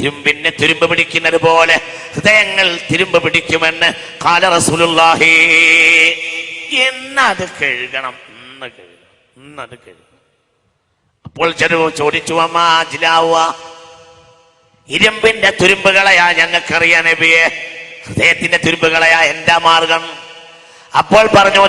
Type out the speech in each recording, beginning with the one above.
ഇരുമ്പിനെ തുരുമ്പ് പിടിക്കുന്നത് പോലെ ഹൃദയങ്ങൾ തുരുമ്പ് പിടിക്കുമെന്ന് ഖാല റസൂലുള്ളാഹി. എന്നത് കഴുകണം, ഇന്നത് കഴുകണം. അപ്പോൾ ചോദിച്ചു, അമ്മാ ജിലാവ, ഇരുമ്പിന്റെ തുരുമ്പുകളെയാ ഞങ്ങൾക്കറിയാം നബിയെ, ഹൃദയത്തിന്റെ തുരുമ്പുകളെയാ എന്താ മാർഗം? അപ്പോൾ പറഞ്ഞു,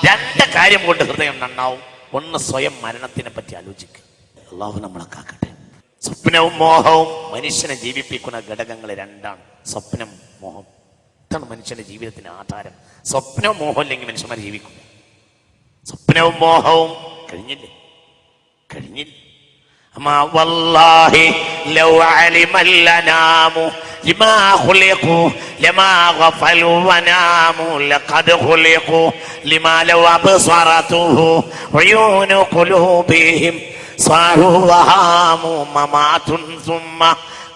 രണ്ട് കാര്യം കൊണ്ട് ഹൃദയം നന്നാവും. ഒന്ന്, സ്വയം മരണത്തിനെ പറ്റി ആലോചിക്കുക. അള്ളാഹു നമ്മളെ കാക്കട്ടെ. സ്വപ്നവും മോഹവും മനുഷ്യനെ ജീവിപ്പിക്കുന്ന ഘടകങ്ങൾ രണ്ടാണ്. സ്വപ്നം, മോഹം. ഇതാണ് മനുഷ്യന്റെ ജീവിതത്തിന് ആധാരം. സ്വപ്നവും മോഹം ഇല്ലെങ്കിൽ മനുഷ്യന്മാർ ജീവിക്കും. സ്വപ്നവും മോഹവും കഴിഞ്ഞില്ലേ? അമ്മാ വല്ലാഹി ലൗ അലിമൽ അനാമു ലിമാ ഖുലിഖു ലമാ ഗഫലു വനാമു ലഖദ് ഖുലിഖു ലിമാ ലൗ അബ്സറതുഹു ഉയൂനു ഖുലൂബിഹിം സാറു വഹാമു മമാതുൻ സുമ്മ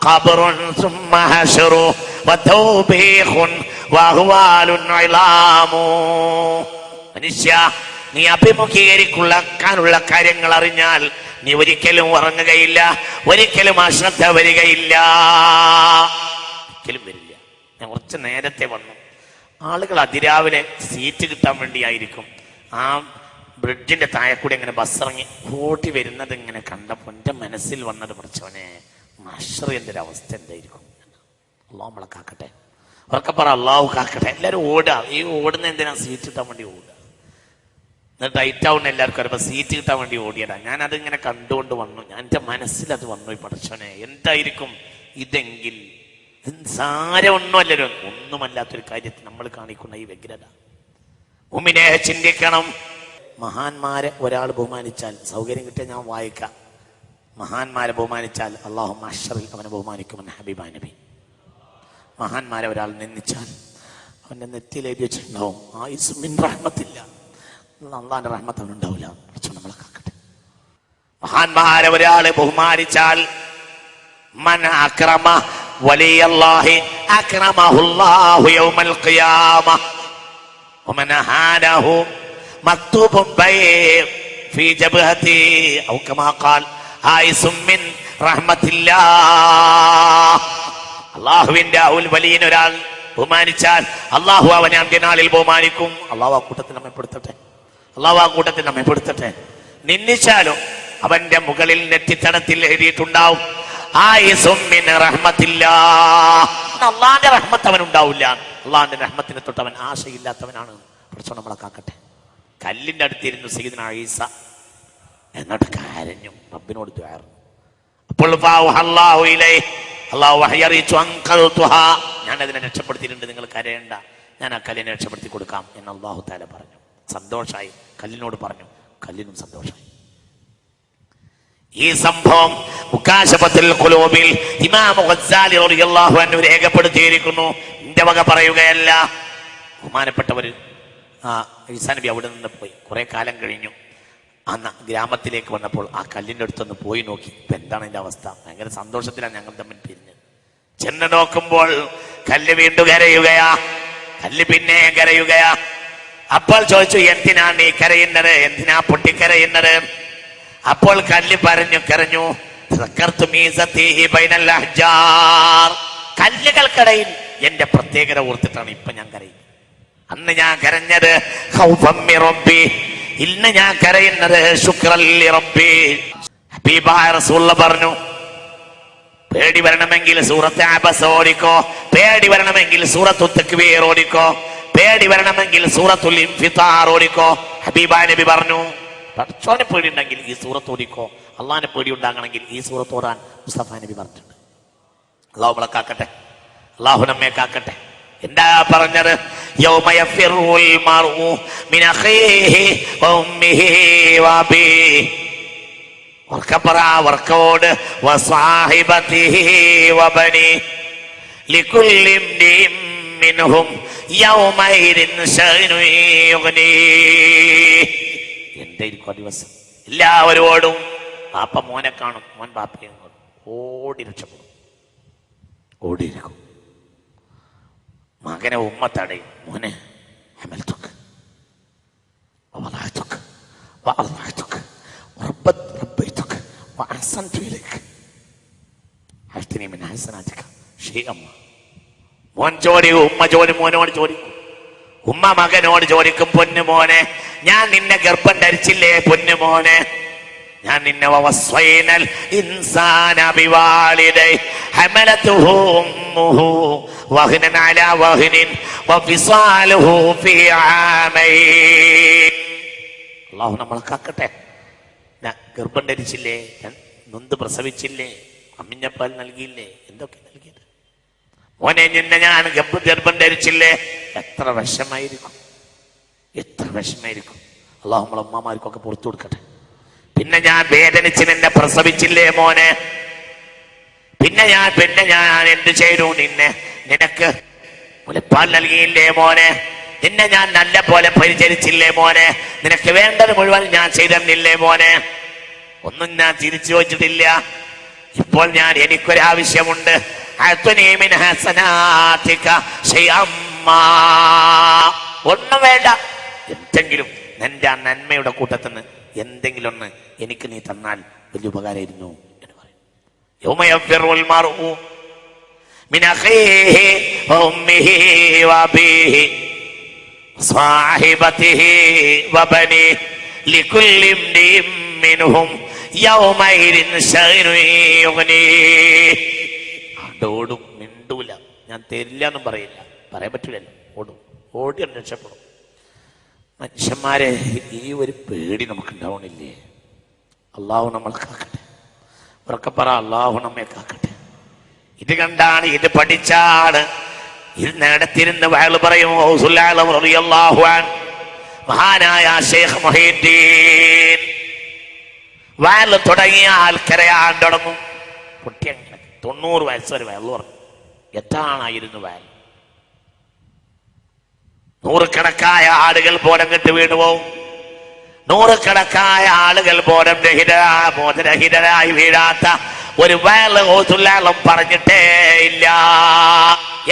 ഖബ്റുൻ സുമ്മ ഹശ്റു വതൗബീഖുൻ വഹ്വാലുൻ ഇലാമു. മനുഷ്യ, നീ അഭിമുഖീകരിക്കാനുള്ള കാര്യങ്ങൾ അറിഞ്ഞാൽ നീ ഒരിക്കലും ഉറങ്ങുകയില്ല, ഒരിക്കലും അശ്രദ്ധ വരികയില്ല, ഒരിക്കലും വരില്ല. ഞാൻ കുറച്ച് നേരത്തെ വന്നു. ആളുകൾ അതിരാവിലെ സീറ്റ് കിട്ടാൻ വേണ്ടിയായിരിക്കും ആ ബ്രിഡ്ജിന്റെ താഴെക്കൂടി അങ്ങനെ ബസ്സിറങ്ങി ഓടി വരുന്നത് ഇങ്ങനെ കണ്ടപ്പോൾ എൻ്റെ മനസ്സിൽ വന്നത്, പഠിച്ചവനെ മഹ്ശറിന്റെ ഒരു അവസ്ഥ എന്തായിരിക്കും? അള്ളാഹു നമ്മളെ കാക്കട്ടെ. അവർക്ക് പറ അള്ളാഹു കാക്കട്ടെ. എല്ലാവരും ഓടുക. ഈ ഓടുന്ന എന്തിനാ? സീറ്റ് കിട്ടാൻ വേണ്ടി ഓടുക. എന്നിട്ട് ടൈറ്റ് ആവുന്ന എല്ലാവർക്കും അറിയാം. സീറ്റ് കിട്ടാൻ വേണ്ടി ഓടിയതാ. ഞാൻ അതിങ്ങനെ കണ്ടുകൊണ്ട് വന്നു. ഞാൻ എൻ്റെ മനസ്സിൽ അത് വന്നു, പഠിച്ചോനെ എന്തായിരിക്കും ഇതെങ്കിൽ? സാരമൊന്നുമല്ലല്ലോ, ഒന്നുമല്ലാത്തൊരു കാര്യത്തിൽ നമ്മൾ കാണിക്കുന്ന ഈ വ്യഗ്രത. മുഅ്മിനേ, ചിന്തിക്കണം. മഹാന്മാരെ ഒരാൾ ബഹുമാനിച്ചാൽ, സൗകര്യം കിട്ടിയാൽ ഞാൻ വായിക്കാം, മഹാന്മാരെ ബഹുമാനിച്ചാൽ അല്ലാഹു മഹ്ശറിൽ അവനെ ബഹുമാനിക്കുമെന്ന് ഹബീബ നബി. മഹാന്മാരെ ഒരാൾ നിന്ദിച്ചാൽ അവൻ്റെ നെറ്റിയിൽ എഴുതി വെച്ചിട്ടുണ്ടാവും ആയിസ് മിൻ റഹ്മത്തില്ല, അള്ളാന്റെ റഹ്മത്ത് അവനുണ്ടാവില്ല. നമ്മളെ കാക്കട്ടെ. മഹാന്മാരെ ഒരാളെ ബഹുമാനിച്ചാൽ മൻ അക്രമ വലിയല്ലാഹി അക്രമഹുല്ലാഹു യൗമൽ ഖിയാമ വമൻ ഹാനഹു മക്തൂബുൻ ഫീ ജബ്ഹതി ഔ കമാ ഖാൽ ആയിസും മിൻ റഹ്മത്തില്ലാഹ്. അല്ലാഹുവിന്റെ വലിയ ഒരാൾ ബഹുമാനിച്ചാൽ അള്ളാഹു അവനെ അന്ത്യനാളിൽ ബഹുമാനിക്കും. അള്ളാഹു ആ കൂട്ടത്തിൽ നമ്മെ പെടുത്തട്ടെ. അള്ളാഹു ആ കൂട്ടത്തിൽ നമ്മെ പെടുത്തട്ടെ. നിന്ദിച്ചാലും അവന്റെ മുകളിൽ നെറ്റിത്തടത്തിൽ എഴുതിയിട്ടുണ്ടാവും അള്ളാന്റെ റഹ്മത്ത് അവൻ ഉണ്ടാവില്ല. അള്ളാന്റെ റഹ്മത്തിനെ തൊട്ട് അവൻ ആശയില്ലാത്തവനാണ്. പഠിച്ചോ നമ്മളെ കാക്കട്ടെ. കല്ലിന്റെ അടുത്തിരുന്നു സയ്യിദുനാ ഈസ, എന്നിട്ട് കരഞ്ഞു, റബ്ബിനോട് ദുആർന്നു. അപ്പോൾ അള്ളാഹു വഹി അറിയിച്ചു, ഞാൻ അതിനെ രക്ഷപ്പെടുത്തിയിട്ടുണ്ട്, നിങ്ങൾ കരയണ്ട, ഞാൻ ആ കല്ലിനെ രക്ഷപ്പെടുത്തി കൊടുക്കാം എന്ന് അള്ളാഹു തആല പറഞ്ഞു. സന്തോഷായി, കല്ലിനോട് പറഞ്ഞു, കല്ലിനും സന്തോഷായി. ഈ സംഭവം മുകാശഫത്തുൽ ഖുലൂബിൽ ഇമാം ഗസ്സാലി റളിയല്ലാഹു അൻഹു രേഖപ്പെടുത്തിയിരിക്കുന്നു. എന്റെ വക പറയുകയല്ല. ബഹുമാനപ്പെട്ടവർ ഈസാ നബി അവിടെ നിന്ന് പോയി. കുറെ കാലം കഴിഞ്ഞു അന്ന് ഗ്രാമത്തിലേക്ക് വന്നപ്പോൾ ആ കല്ലിൻ്റെ അടുത്തൊന്ന് പോയി നോക്കി. ഇപ്പൊ എന്താണ് എൻ്റെ അവസ്ഥ? ഭയങ്കര സന്തോഷത്തിലാണ് ഞങ്ങൾ തമ്മിൽ പിരിഞ്ഞ്. ചെന്ന് നോക്കുമ്പോൾ കല്ല് വീണ്ടും കരയുകയാ, കല്ല് പിന്നെ കരയുകയാ. അപ്പോൾ ചോദിച്ചു, എന്തിനാ നീ കരയുന്നത്? എന്തിനാ പൊട്ടിക്കരയുന്നത്? അപ്പോൾ കല്ല് കരഞ്ഞു, കല്ലുകൾക്കിടയിൽ എന്റെ പ്രത്യേകത ഓർത്തിട്ടാണ് ഇപ്പൊ ഞാൻ കരയുന്നത്. അന്ന് ഞാൻ കരഞ്ഞത് ഇന്ന് ഞാൻ കരയുന്നത് ശുക്രൻ ലി റബ്ബി. ഹബീബായ റസൂലുള്ള പറഞ്ഞു, പേടി വരണമെങ്കിൽ സൂറത്ത് അബസ ഓടിക്കോ, പേടി വരണമെങ്കിൽ സൂറത്തു തക്വീർ ഓടിക്കോ, പേടി വരണമെങ്കിൽ സൂറത്തുൽ ഇൻഫിതാർ ഓടിക്കോ. ഹബീബായ നബി പറഞ്ഞു, പടച്ചോനെ പേടി ഉണ്ടെങ്കിൽ ഈ സൂറത്ത് ഓടിക്കോ, അള്ളാഹിനെ പേടി ഉണ്ടാകണമെങ്കിൽ ഈ സൂറത്ത് ഓടാൻ മുസ്തഫ നബി പറഞ്ഞിട്ടുണ്ട്. അള്ളാഹു നമ്മളെ കാക്കട്ടെ, അള്ളാഹു നമ്മെ കാക്കട്ടെ. എന്താ പറഞ്ഞത്? യൗമ യഫിറുൽ മർഉ മിൻ അഖീഹി വ ഉമ്മിഹി വ അബീഹി. വർക്കോട് വ സാഹിബതിഹി വ ബനി ലികുല്ലി ഇംരിഇൻ മിൻഹും യൗമഇദിൻ ശഅ്നു യുഗ്നി. എന്തായിരിക്കും ആ ദിവസം? എല്ലാവരോടും പാപ്പ മോനെ കാണും, മോൻ പാപ്പയെ കാണും, ഓടി രക്ഷപ്പെടും, ഓടിയിരിക്കും. മകനെ ഉമ്മ തടയും, മോനെ ഹമൽതുക വവദഅതുക വഅർദഅതുക വറബ്ബൈതുക മോൻ ചോദിക്കും, ഉമ്മ മോനോട് ചോദിക്കും, ഉമ്മ മകനോട് ചോദിക്കും, പൊന്നു മോനെ ഞാൻ നിന്നെ ഗർഭം ധരിച്ചില്ലേ പൊന്നു മോനെ, ഞാൻ നിന്നെ വവസ്വൈനൽ ഇൻസാന ബിവാലിദൈ ഹമലതുഹു ഉമ്മുഹു വഹ്നൻ അലാ വഹ്നിൻ വഫിസാലുഹു ഫീ ആമൈൻ. അല്ലാഹു നമ്മളെ കാക്കട്ടെ. ഞാൻ ഗർഭം ധരിച്ചില്ലേ, ഞാൻ നൊന്ത് പ്രസവിച്ചില്ലേ, അമ്മിഞ്ഞപ്പാൽ നൽകിയില്ലേ, എന്തൊക്കെ നൽകിയത് മോനെ, നിന്നെ ഞാൻ ഗർഭം ധരിച്ചില്ലേ, എത്ര വിഷമായിരിക്കും, എത്ര വിഷമായിരിക്കും. അല്ലാഹു നമ്മളെ ഉമ്മമാർക്കൊക്കെ പുറത്തു കൊടുക്കട്ടെ. പിന്നെ ഞാൻ വേദനിച്ച് നിന്നെ പ്രസവിച്ചില്ലേ മോനെ, പിന്നെ ഞാൻ എന്ത് ചെയ്തു, നിനക്ക് മുലപ്പാൽ നൽകിയില്ലേ മോനെ, നിന്നെ ഞാൻ നല്ല പോലെ പരിചരിച്ചില്ലേ മോനെ, നിനക്ക് വേണ്ടത് മുഴുവൻ ഞാൻ ചെയ്തെന്നില്ലേ മോനെ, ഒന്നും ഞാൻ തിരിച്ചു ചോദിച്ചിട്ടില്ല. ഇപ്പോൾ എനിക്കൊരാവശ്യമുണ്ട്, ഒന്നും വേണ്ട, എന്തെങ്കിലും നിന്റെ ആ നന്മയുടെ കൂട്ടത്തിൽ നിന്ന് എന്തെങ്കിലും ഒന്ന് എനിക്ക് നീ തന്നാൽ വലിയ ഉപകാരമായിരുന്നു എന്ന് പറയും. യൗമയഫിറുൽ മർഉ മിൻ അഖീഹി വഉമ്മിഹി വഅബീഹി സ്വാഹിബതിഹി വബനിഹി ലികുല്ലി ഇംരിഇൻ മിൻഹും യൗമഇദിൻ ശഅനുൻ യുഗ്നീഹി. ഓടും, മിണ്ടൂല, ഞാൻ തരില്ല എന്നും പറയില്ല, പറയാൻ പറ്റില്ലല്ലോ, ഓടി രക്ഷപ്പെടും. മനുഷ്യന്മാരെ ഈ ഒരു പേടി നമുക്ക് ഉണ്ടാവണില്ലേ? അള്ളാഹു നമ്മളെ കാക്കട്ടെ. ഉറക്കെ പറ, അള്ളാഹു നമ്മെ കാക്കട്ടെ. ഇത് കണ്ടാണ്, ഇത് പഠിച്ചാണ്, ഇത് നേടത്തിരുന്ന് വയല് പറയും. മഹാനായ ശൈഖ് മുഹീദ്ദീൻ വയല് തുടങ്ങിയാൽ കരയാൻ തുടങ്ങും. കുട്ടി അങ്ങനെ 90 വയസ്സ് വരെ വയല് പറഞ്ഞു. എത്താണായിരുന്നു വയൽ. നൂറുകണക്കായ ആളുകൾ ബോധം കെട്ട് വീണുപോകും. നൂറുകണക്കായ ആളുകൾ ബോധരഹിതരായി വീഴാത്ത ഒരു വയല് ഓതുല്ലാളം പറഞ്ഞിട്ടേ ഇല്ല.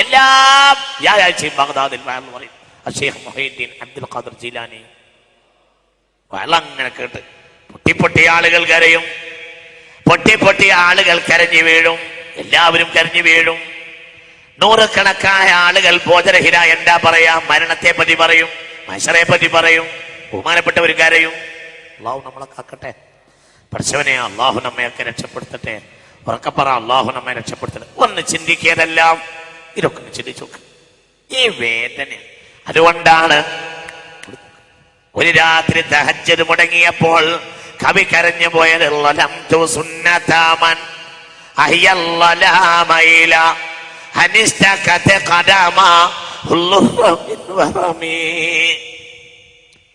എല്ലാം വ്യാഴാഴ്ചയും ബഗ്ദാദിൽ വയൽ പറയും. ശൈഖ് മുഹീദ്ദീൻ അബ്ദുൽ ഖാദിർ ജീലാനി വയലങ്ങനെ കേട്ട് പൊട്ടി ആളുകൾ കരയും, പൊട്ടി ആളുകൾ കരഞ്ഞു വീഴും, എല്ലാവരും കരഞ്ഞു വീഴും. നൂറുകണക്കായ ആളുകൾ ബോധരഹിത എന്താ പറയാ, മരണത്തെ പറ്റി പറയും, മനുഷ്യരെ പറ്റി പറയും, ബഹുമാനപ്പെട്ടവർ കരയും. അള്ളാഹു നമ്മളെ കാക്കട്ടെ. പഠിച്ചവനെ, അള്ളാഹു നമ്മയൊക്കെ രക്ഷപ്പെടുത്തട്ടെ. ഉറക്കപ്പറ, അള്ളാഹു നമ്മെ രക്ഷപ്പെടുത്തട്ടെ. ഒന്ന് ചിന്തിക്കിയതെല്ലാം ഇതൊക്കെ ഒന്ന് ചിന്തിച്ചു, ഈ വേദന. അതുകൊണ്ടാണ് ഒരു രാത്രി തഹജ്ജുദ് മുടങ്ങിയപ്പോൾ കവി കരഞ്ഞു പോയത്,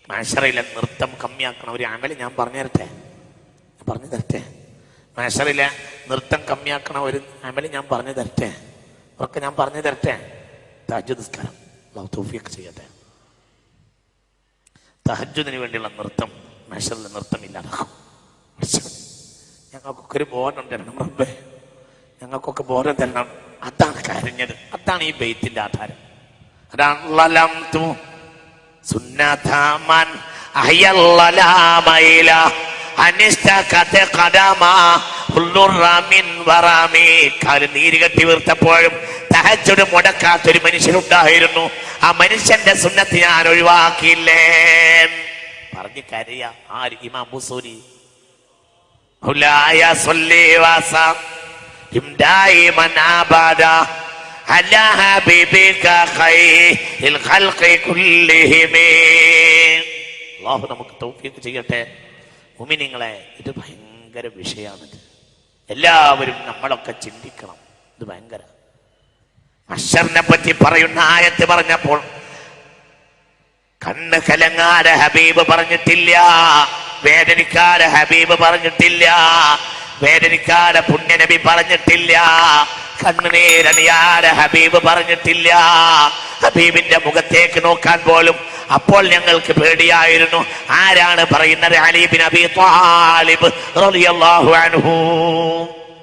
മാഷറിലെ നൃത്തം കമ്മിയാക്കണം. ഒരു അമല് ഞാൻ പറഞ്ഞു തരട്ടെ. മാഷറിലെ നൃത്തം കമ്മിയാക്കണ ഒരു അമല് ഞാൻ പറഞ്ഞു തരട്ടെ. ഒക്കെ ഞാൻ പറഞ്ഞു തരട്ടെ. തഹജ്ജുദ് നിസ്കാരം അല്ലാഹു തൗഫീഖ് ചെയ്യട്ടെ. തഹജ്ജുദിന് വേണ്ടിയുള്ള നൃത്തം, മാഷറിലെ നൃത്തം ഇല്ലാതാക്കും. ഞങ്ങൾക്കൊക്കെ ഒരു ബോധം തരണം റബ്ബേ, ഞങ്ങൾക്കൊക്കെ ബോധം തരണം. അതാണ് കരഞ്ഞത്, അതാണ് ഈ ബൈത്തിന്റെ ആധാരം. നീര് കെട്ടി വീർത്തപ്പോഴും തഹജ്ജുദ് മുടക്കാത്തൊരു മനുഷ്യനുണ്ടായിരുന്നു. ആ മനുഷ്യന്റെ സുന്നത്ത് ഞാൻ ഒഴിവാക്കിയില്ലേ പറഞ്ഞ് കരയ. ആര്? ഇമാം ബുസൂരി. മൗലായ സ്വല്ലി വസല്ലിം ദായിമൻ അബദാ അലാ ഹബീബിക ഖൈറിൽ ഖൽഖി കുല്ലിഹിം. അല്ലാഹു നമുക്ക് തൗഫീഖ് ചെയ്യട്ടെ. മുഅ്മിനീങ്ങളെ, ഇത് ഭയങ്കര വിഷയമാണ്. എല്ലാവരും നമ്മളൊക്കെ ചിന്തിക്കണം. ഇത് ഭയങ്കര. മഹ്ശറിനെ പറ്റി പറയുന്ന ആയത്ത് പറഞ്ഞപ്പോൾ കണ്ണ് കലങ്ങാതെ ഹബീബ് പറഞ്ഞിട്ടില്ല, വേദനിക്കാതെ ഹബീബ് പറഞ്ഞിട്ടില്ല, വേദനിക്കാതെ പുണ്യനബി പറഞ്ഞിട്ടില്ല, കണ്ണുനീരണിയാതെ ഹബീബ് പറഞ്ഞിട്ടില്ല. ഹബീബിന്റെ മുഖത്തേക്ക് നോക്കാൻ പോലും അപ്പോൾ ഞങ്ങൾക്ക് പേടിയായിരുന്നു. ആരാണ് പറയുന്നത്? അലി ബിൻ അബീ ത്വാലിബ് റളിയല്ലാഹു അൻഹു.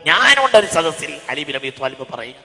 ഞാനുണ്ട് ഒരു സദസ്സിൽ. അലി ബിൻ അബീ ത്വാലിബ് പറയുക,